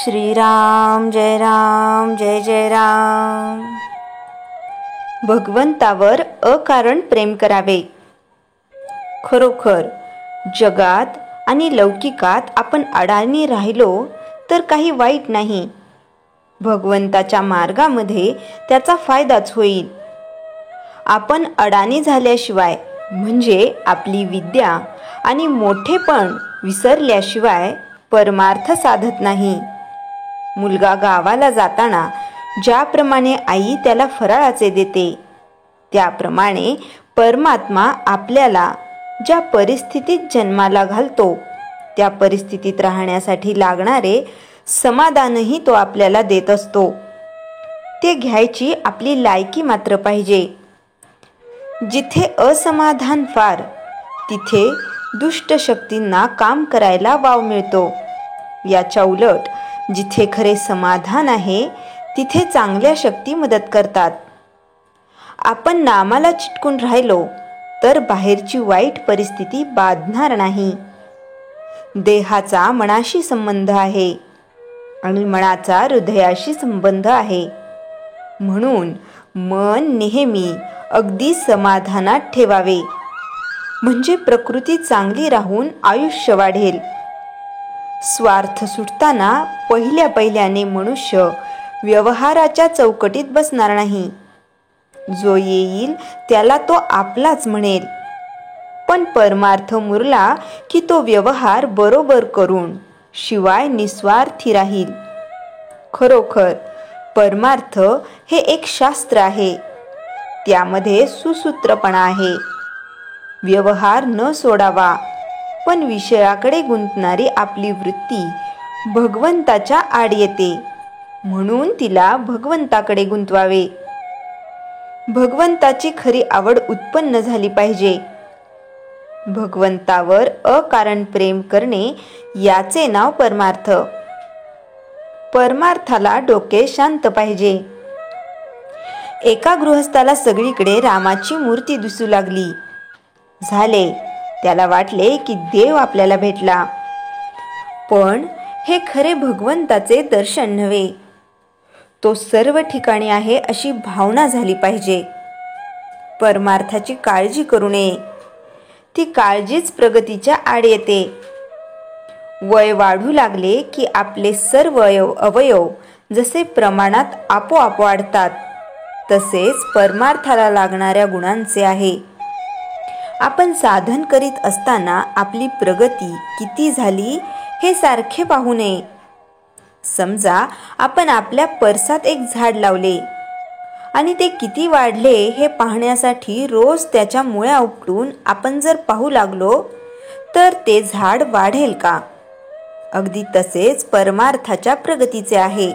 श्रीराम जय जय राम। भगवंतावर अकारण प्रेम करावे। खरोखर जगात आणि लौकिकात आपण अडाणी राहिलो तर काही वाईट नाही, भगवंताच्या मार्गामध्ये त्याचा फायदाच होईल। आपण अडाणी झाल्याशिवाय म्हणजे आपली विद्या आणि मोठेपण विसरल्याशिवाय परमार्थ साधत नाही। मुलगा गावाला जाताना ज्याप्रमाणे आई त्याला फराळाचे देते, त्याप्रमाणे परमात्मा आपल्याला ज्या परिस्थितीत जन्माला घालतो त्या परिस्थितीत राहण्यासाठी लागणारे समाधानही तो आपल्याला देत असतो। ते घ्यायची आपली लायकी मात्र पाहिजे। जिथे असमाधान फार तिथे दुष्ट शक्तींना काम करायला वाव मिळतो। याच्या उलट जिथे खरे समाधान आहे तिथे चांगल्या शक्ती मदत करतात। आपण नामाला चिटकून राहिलो तर बाहेरची वाईट परिस्थिती बाधणार नाही। देहाचा मनाशी संबंध आहे आणि मनाचा हृदयाशी संबंध आहे, म्हणून मन नेहमी अगदी समाधानात ठेवावे, म्हणजे प्रकृती चांगली राहून आयुष्य वाढेल। स्वार्थ सुटताना पहिल्याने मनुष्य व्यवहाराच्या चौकटीत बसणार नाही। जो येईल त्याला तो आपलाच म्हणेल, पण परमार्थ मुरला की तो व्यवहार बरोबर करून शिवाय निस्वार्थी राहील। खरोखर परमार्थ हे एक शास्त्र आहे, त्यामध्ये सुसूत्रपणा आहे। व्यवहार न सोडावा, पण विषयाकडे गुंतणारी आपली वृत्ती भगवंताच्या आड येते, म्हणून तिला भगवंताकडे गुंतवावे। भगवंताची खरी आवड उत्पन्न झाली पाहिजे। भगवंतावर अकारण प्रेम करणे याचे नाव परमार्थ। परमार्थाला डोके शांत पाहिजे। एका गृहस्थाला सगळीकडे रामाची मूर्ती दिसू लागली। झाले, त्याला वाटले की देव आपल्याला भेटला, पण हे खरे भगवंताचे दर्शन नव्हे। तो सर्व ठिकाणी आहे अशी भावना झाली पाहिजे। परमार्थाची काळजी करू नये, ती काळजीच प्रगतीच्या आड येते। वय वाढू लागले की आपले सर्व अवयव जसे प्रमाणात आपोआप वाढतात, तसेच परमार्थाला लागणाऱ्या गुणांचे आहे। आपण साधन करीत असताना आपली प्रगती किती झाली हे सारखे पाहू नये। समजा आपण आपल्या परसात एक झाड लावले आणि ते किती वाढले हे पाहण्यासाठी रोज त्याच्या मुळ्या उपटून आपण जर पाहू लागलो तर ते झाड वाढेल का? अगदी तसेच परमार्थाच्या प्रगतीचे आहे।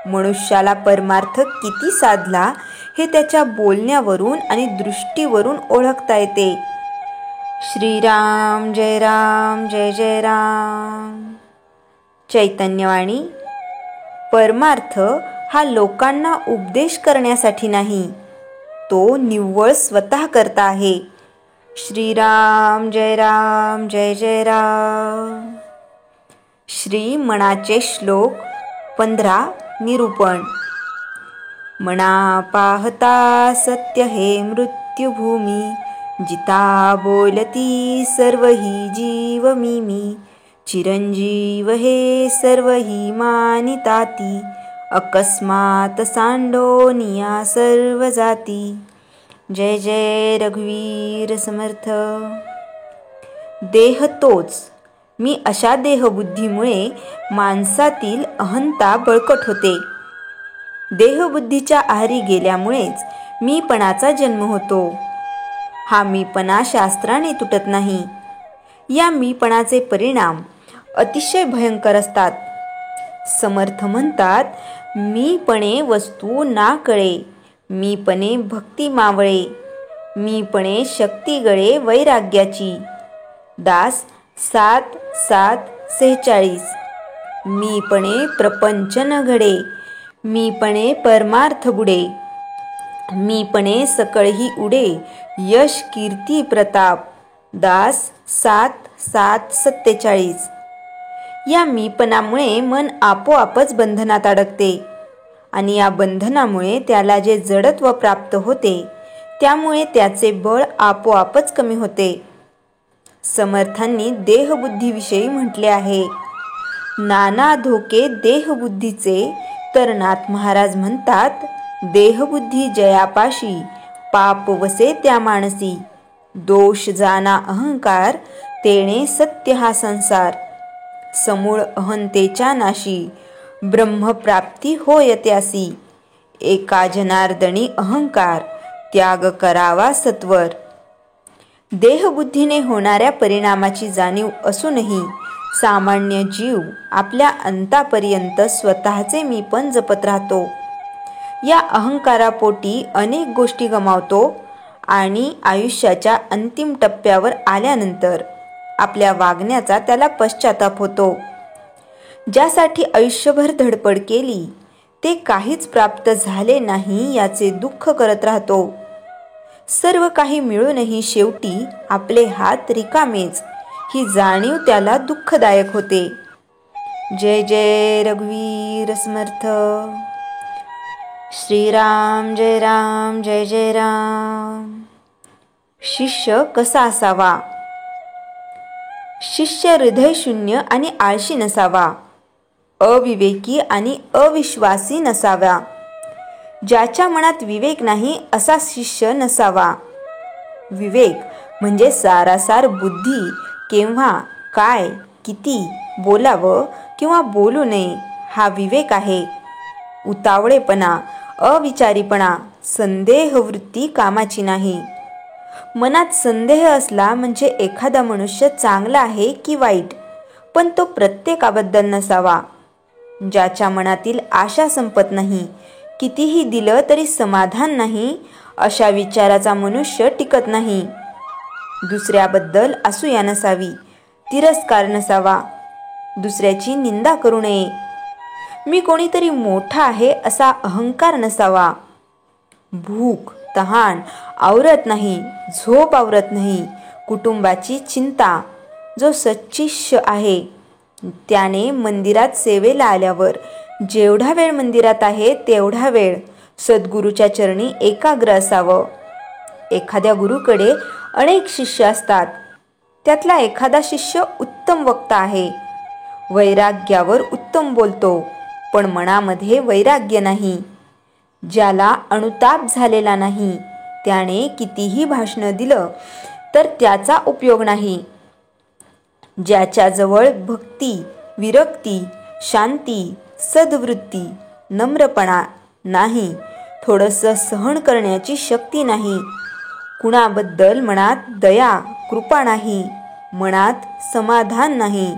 मनुष्याला परमार्थ किती साधला हे त्याच्या बोलण्यावरून आणि दृष्टीवरून ओळखता येते। श्रीराम जय जय राम। चैतन्यवाणी। परमार्थ हा लोकांना उपदेश करण्यासाठी नाही, तो निव्वळ स्वतः करता आहे। श्रीराम जय जय राम। श्री मनाचे श्लोक 15 निरूपण। मना पाहता सत्य हे मृत्युभूमी, जिता बोलती सर्व ही जीव मी। चिरंजीव हे सर्व ही मानिताती, अकस्मात सांडोनिया सर्व जाती। जय जय रघुवीर समर्थ। देह तोच मी अशा देहबुद्धीमुळे माणसातील अहंता बळकट होते। देहबुद्धीच्या आहारी गेल्यामुळेच मीपणाचा जन्म होतो। हा मीपणा शास्त्राने तुटत नाही। या मीपणाचे परिणाम अतिशय भयंकर असतात। समर्थ म्हणतात, मीपणे वस्तू ना कळे, मीपणे भक्ती मावळे, मीपणे शक्ती गळे वैराग्याची। दास 7:7:46। मीपणे प्रपंच न घडे, मीपणे परमार्थ बुडे, मीपणे सकळही उडे यश कीर्ती प्रताप। दास 7:7:47। या मीपणामुळे मन आपोआपच बंधनात अडकते आणि या बंधनामुळे त्याला जे जडत्व प्राप्त होते त्यामुळे त्याचे बळ आपोआपच कमी होते. समर्थांनी देहबुद्धीविषयी म्हटले आहे, नाना धोके देहबुद्धीचे, तर नाथ महाराज म्हणतात, देहबुद्धी जयापाशी पाप वसे त्या मानसी, दोष जाना अहंकार तेणे सत्य हा संसार, समूळ अहंतेच्या नाशी ब्रह्मप्राप्ती होय त्यासी, एका जनार्दनी अहंकार त्याग करावा सत्वर. देहबुद्धीने होणाऱ्या परिणामाची जाणीव असूनही सामान्य जीव आपल्या अंतापर्यंत स्वतःचे मीपण जपत राहतो. या अहंकारापोटी अनेक गोष्टी गमावतो आणि आयुष्याच्या अंतिम टप्प्यावर आल्यानंतर आपल्या वागण्याचा त्याला पश्चाताप होतो. ज्यासाठी आयुष्यभर धडपड केली ते काहीच प्राप्त झाले नाही याचे दुःख करत राहतो. सर्व काही मिळूनही शेवटी आपले हात रिकामेच ही जाणीव त्याला दुःखदायक होते. जय जय रघुवीर समर्थ. श्रीराम जय राम जय जय राम. शिष्य कसा असावा? शिष्य हृदय शून्य आणि आळशी नसावा, अविवेकी आणि अविश्वासी नसावा. ज्याच्या मनात विवेक नाही असा शिष्य नसावा. विवेक म्हणजे सारासार बुद्धी, केव्हा काय किती बोलावं किंवा बोलू नये हा विवेक आहे. उतावळेपणा, अविचारीपणा, संदेह वृत्ती कामाची नाही. मनात संदेह असला म्हणजे एखादा मनुष्य चांगला आहे की वाईट, पण तो प्रत्येकाबद्दल नसावा. ज्याच्या मनातील आशा संपत नाही, कितीही दिलं तरी समाधान नाही, अशा विचाराचा मनुष्य टिकत नाही. दुसऱ्याबद्दल असूया नसावी, तिरस्कार नसावा, दुसऱ्याची निंदा करू नये. मी कोणीतरी मोठा आहे असा अहंकार नसावा. भूक तहान आवरत नाही, झोप आवरत नाही, कुटुंबाची चिंता. जो सच्चिष्य आहे त्याने मंदिरात सेवेला आल्यावर जेवढा वेळ मंदिरात आहे तेवढा वेळ सद्गुरूच्या चरणी एकाग्र असावं. एखाद्या गुरुकडे अनेक शिष्य असतात, त्यातला एखादा शिष्य उत्तम वक्ता आहे, वैराग्यावर उत्तम बोलतो, पण मनामध्ये वैराग्य नाही. ज्याला अनुताप झालेला नाही त्याने कितीही भाषण दिलं तर त्याचा उपयोग नाही. ज्याच्याजवळ भक्ती, विरक्ती, शांती, सद्वृत्ती, नम्रपणा नाही, थोडंसं सहन करण्याची शक्ती नाही, कुणाबद्दल मनात दया कृपा नाही, मनात समाधान नाही,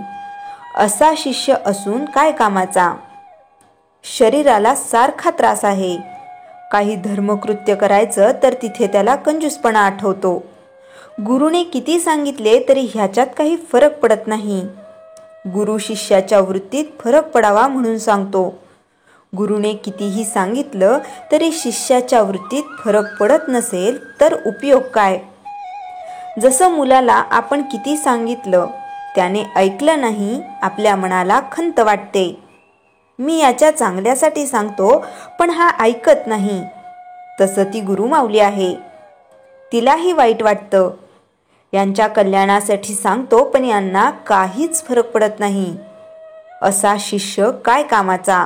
असा शिष्य असून काय कामाचा? शरीराला सारखा त्रास आहे. काही धर्मकृत्य करायचं तर तिथे त्याला कंजूसपणा आठवतो. गुरुने किती सांगितले तरी ह्याच्यात काही फरक पडत नाही. गुरु शिष्याच्या वृत्तीत फरक पडावा म्हणून सांगतो. गुरुने कितीही सांगितलं तरी शिष्याच्या वृत्तीत फरक पडत नसेल तर उपयोग काय? जसं मुलाला आपण किती सांगितलं त्याने ऐकलं नाही, आपल्या मनाला खंत वाटते. मी याच्या चांगल्यासाठी सांगतो पण हा ऐकत नाही. तसं ती गुरुमाऊली आहे, तिलाही वाईट वाटतं. यांच्या कल्याणासाठी सांगतो पण यांना काहीच फरक पडत नाही. असा शिष्य काय कामाचा?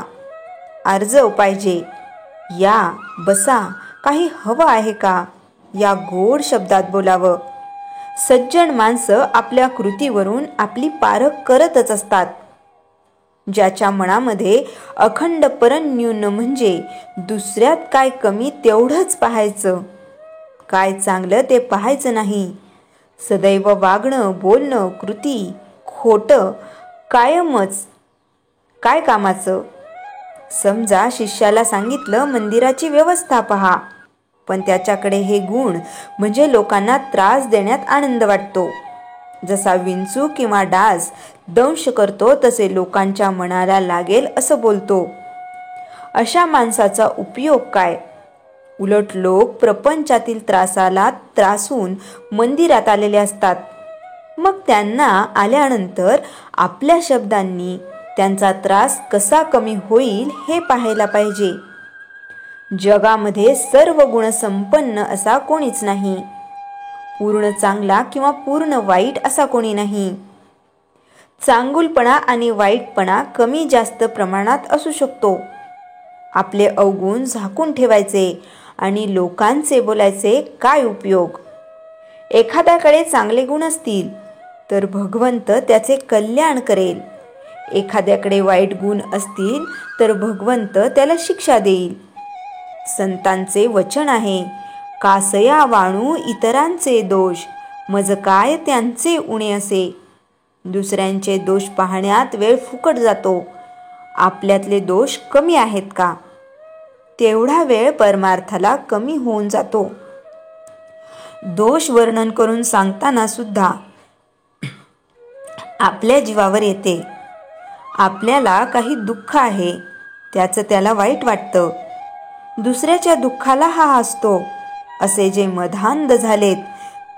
आर्जव पाहिजे. या बसा, काही हवं आहे का, या गोड शब्दात बोलावं. सज्जन माणसं आपल्या कृतीवरून आपली पारख करतच असतात. ज्याच्या मनामध्ये अखंड परन्यून म्हणजे दुसऱ्यात काय कमी तेवढंच पाहायचं, काय चांगलं ते पाहायचं नाही. सदैव वागणं, बोलणं, कृती खोटं कायमच काय कामाचं? समजा शिष्याला सांगितलं मंदिराची व्यवस्था पहा, पण त्याच्याकडे हे गुण म्हणजे लोकांना त्रास देण्यात आनंद वाटतो. जसा विंचू किंवा डास दंश करतो तसे लोकांच्या मनाला लागेल असं बोलतो. अशा माणसाचा उपयोग काय? उलट लोक प्रपंचातील त्रासाला त्रासून मंदिरात आलेले असतात. मग त्यांना आल्यानंतर आपल्या शब्दांनी त्यांचा त्रास कसा कमी होईल हे पाहायला पाहिजे. जगामध्ये सर्व गुणसंपन्न असा कोणीच नाही. पूर्ण चांगला किंवा पूर्ण वाईट असा कोणी नाही. चांगुलपणा आणि वाईटपणा कमी जास्त प्रमाणात असू शकतो. आपले अवगुण झाकून ठेवायचे आणि लोकांचे बोलायचे काय उपयोग. एखाद्याकडे चांगले गुण असतील तर भगवंत त्याचे कल्याण करेल. एखाद्याकडे वाईट गुण असतील तर भगवंत त्याला शिक्षा देईल. संतांचे वचन आहे, कासया वाणू इतरांचे दोष, मज काय त्यांचे उणे असे. दुसऱ्यांचे दोष पाहण्यात वेळ फुकट जातो. आपल्यातले दोष कमी आहेत का, तेवढा वेळ परमार्थाला कमी होऊन जातो. दोष वर्णन करून सांगताना सुद्धा आपल्या जीवावर येते. आपल्याला काही दुःख आहे, त्याचं त्याला वाईट वाटतं. दुसऱ्याच्या दुःखाला हा हसतो. असे जे मधांध झालेत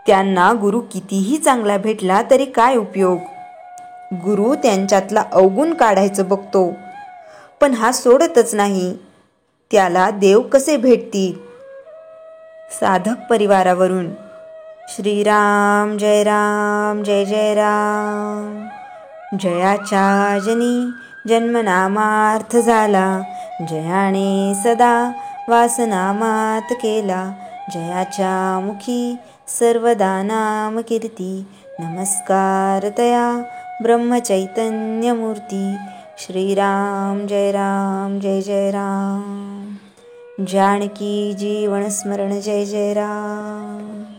त्यांना गुरु कितीही चांगला भेटला तरी काय उपयोग. गुरु त्यांच्यातला अवगुण काढायचं बघतो, पण हा सोडतच नाही. त्याला देव कसे भेटतील. साधक परिवारावरून श्रीराम जय राम जय जय राम. जयाच्या जनी जन्मनामार्थ झाला, जयाने सदा वासनामात केला. जयाच्या मुखी सर्वदा नाम कीर्ती, नमस्कार तया ब्रह्मचैतन्य मूर्ती. श्रीराम जय राम जय जय राम. जानकी जीवन स्मरण जय जय राम.